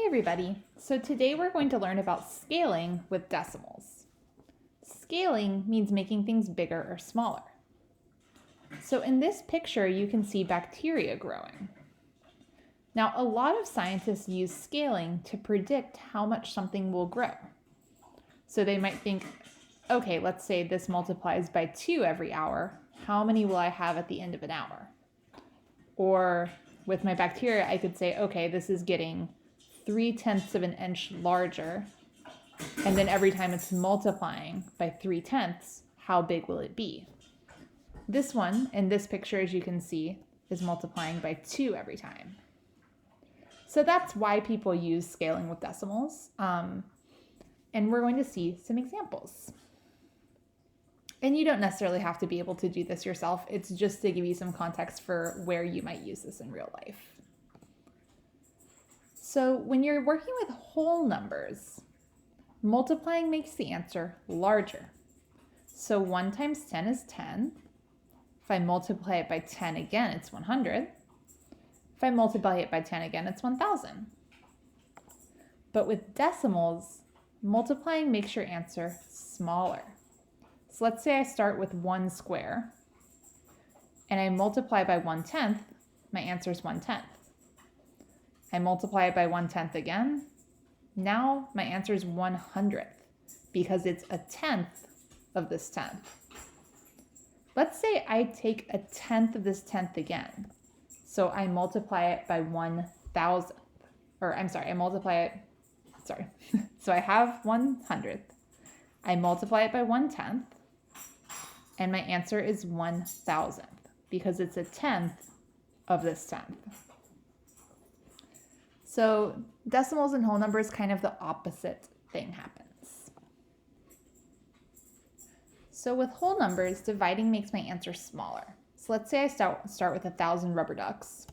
everybody. So today we're going to learn about scaling with decimals. Scaling means making things bigger or smaller. So in this picture, you can see bacteria growing. Now, a lot of scientists use scaling to predict how much something will grow. So they might think, okay, let's say this multiplies by 2 every hour. How many will I have at the end of an hour? Or with my bacteria, I could say, okay, this is getting 3/10 of an inch larger. And then every time it's multiplying by 3/10, how big will it be? This one, in this picture, as you can see, is multiplying by 2 every time. So that's why people use scaling with decimals. And we're going to see some examples. And you don't necessarily have to be able to do this yourself. It's just to give you some context for where you might use this in real life. So when you're working with whole numbers, multiplying makes the answer larger. So 1 times 10 is 10. If I multiply it by 10 again, it's 100. If I multiply it by 10 again, it's 1,000. But with decimals, multiplying makes your answer smaller. So let's say I start with 1 square and I multiply by 1/10, my answer is 1/10. I multiply it by 1/10 again. Now my answer is 100th because it's a 10th of this 10th. Let's say I take a 10th of this 10th again. So I multiply it by 1,000, I multiply it, so I have 100th. I multiply it by 1/10, and my answer is 1,000th because it's a 10th of this 10th. So decimals and whole numbers, kind of the opposite thing happens. So with whole numbers, dividing makes my answer smaller. So let's say I start with 1,000 rubber ducks.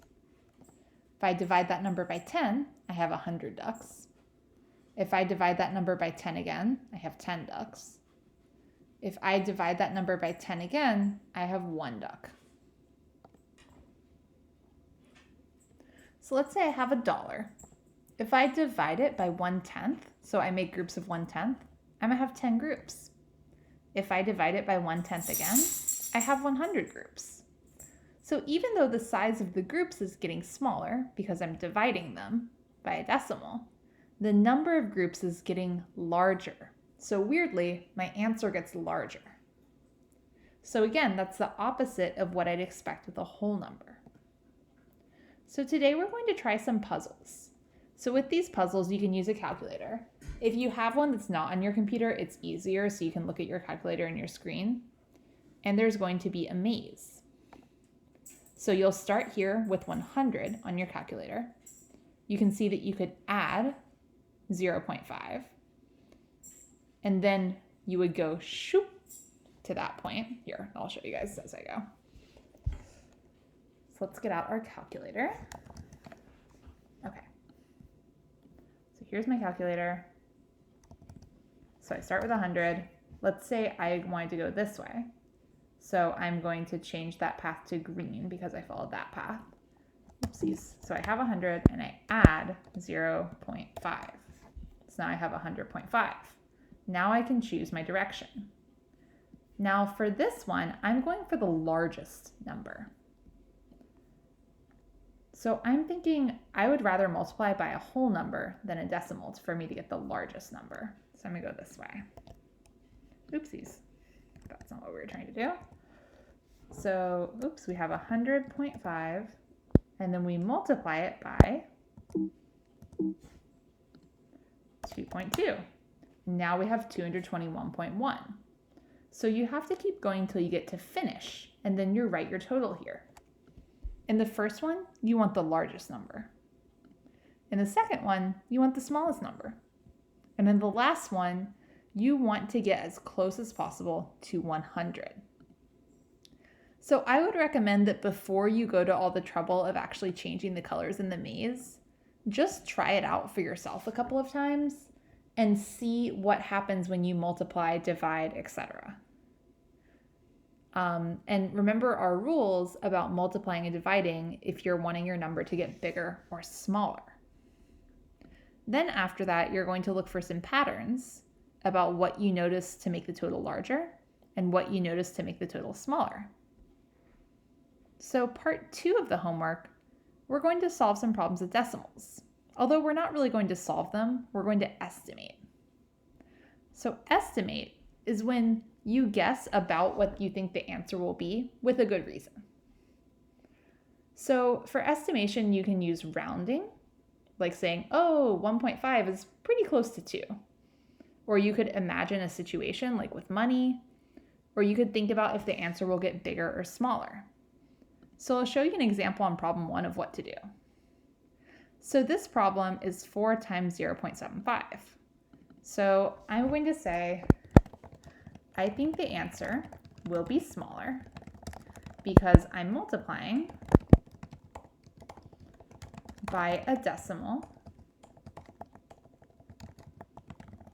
If I divide that number by 10, I have 100 ducks. If I divide that number by 10 again, I have 10 ducks. If I divide that number by 10 again, I have 1 duck. So let's say I have $1. If I divide it by 1/10, so I make groups of 1/10, I'm gonna have 10 groups. If I divide it by 1/10 again, I have 100 groups. So even though the size of the groups is getting smaller because I'm dividing them by a decimal, the number of groups is getting larger. So weirdly, my answer gets larger. So again, that's the opposite of what I'd expect with a whole number. So today we're going to try some puzzles. So with these puzzles, you can use a calculator. If you have one that's not on your computer, it's easier, so you can look at your calculator on your screen. And there's going to be a maze. So you'll start here with 100 on your calculator. You can see that you could add 0.5. And then you would go shoop to that point. Here, I'll show you guys as I go. So let's get out our calculator. Okay. So here's my calculator. So I start with 100. Let's say I wanted to go this way. So I'm going to change that path to green because I followed that path. Oopsies. So I have 100 and I add 0.5. So now I have 100.5. Now I can choose my direction. Now for this one, I'm going for the largest number. So I'm thinking I would rather multiply by a whole number than a decimal for me to get the largest number. So I'm gonna go this way. Oopsies, that's not what we were trying to do. So, we have 100.5, and then we multiply it by 2.2. Now we have 221.1. So you have to keep going until you get to finish, and then you write your total here. In the first one, you want the largest number. In the second one, you want the smallest number. And in the last one, you want to get as close as possible to 100. So I would recommend that before you go to all the trouble of actually changing the colors in the maze, just try it out for yourself a couple of times and see what happens when you multiply, divide, etc. And remember our rules about multiplying and dividing if you're wanting your number to get bigger or smaller. Then after that, you're going to look for some patterns about what you notice to make the total larger and what you notice to make the total smaller. So part 2 of the homework, we're going to solve some problems with decimals. Although we're not really going to solve them, we're going to estimate. So estimate is when you guess about what you think the answer will be with a good reason. So for estimation, you can use rounding, like saying, oh, 1.5 is pretty close to 2. Or you could imagine a situation like with money, or you could think about if the answer will get bigger or smaller. So I'll show you an example on problem 1 of what to do. So this problem is 4 times 0.75. So I'm going to say, I think the answer will be smaller because I'm multiplying by a decimal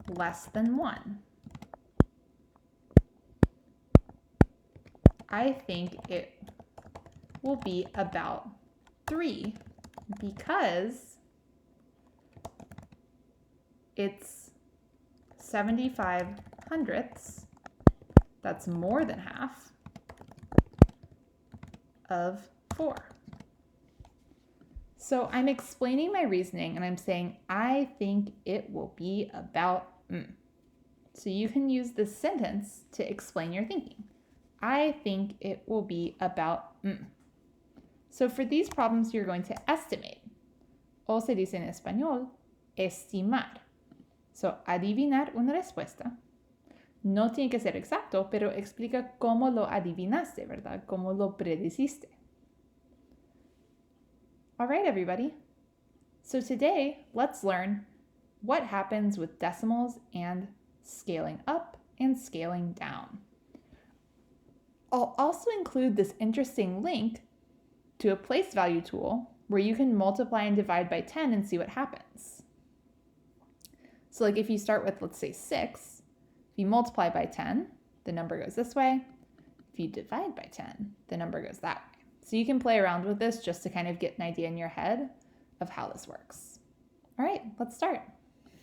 less than 1. I think it will be about 3 because it's 75 hundredths, that's more than half, of 4. So I'm explaining my reasoning and I'm saying, I think it will be about So you can use this sentence to explain your thinking. I think it will be about So for these problems, you're going to estimate. O se dice en español, estimar. So, adivinar una respuesta. No tiene que ser exacto, pero explica cómo lo adivinaste, ¿verdad? Cómo lo prediciste. All right, everybody. So today, let's learn what happens with decimals and scaling up and scaling down. I'll also include this interesting link to a place value tool where you can multiply and divide by 10 and see what happens. So like if you start with, let's say 6, if you multiply by 10, the number goes this way. If you divide by 10, the number goes that way. So you can play around with this just to kind of get an idea in your head of how this works. All right, let's start.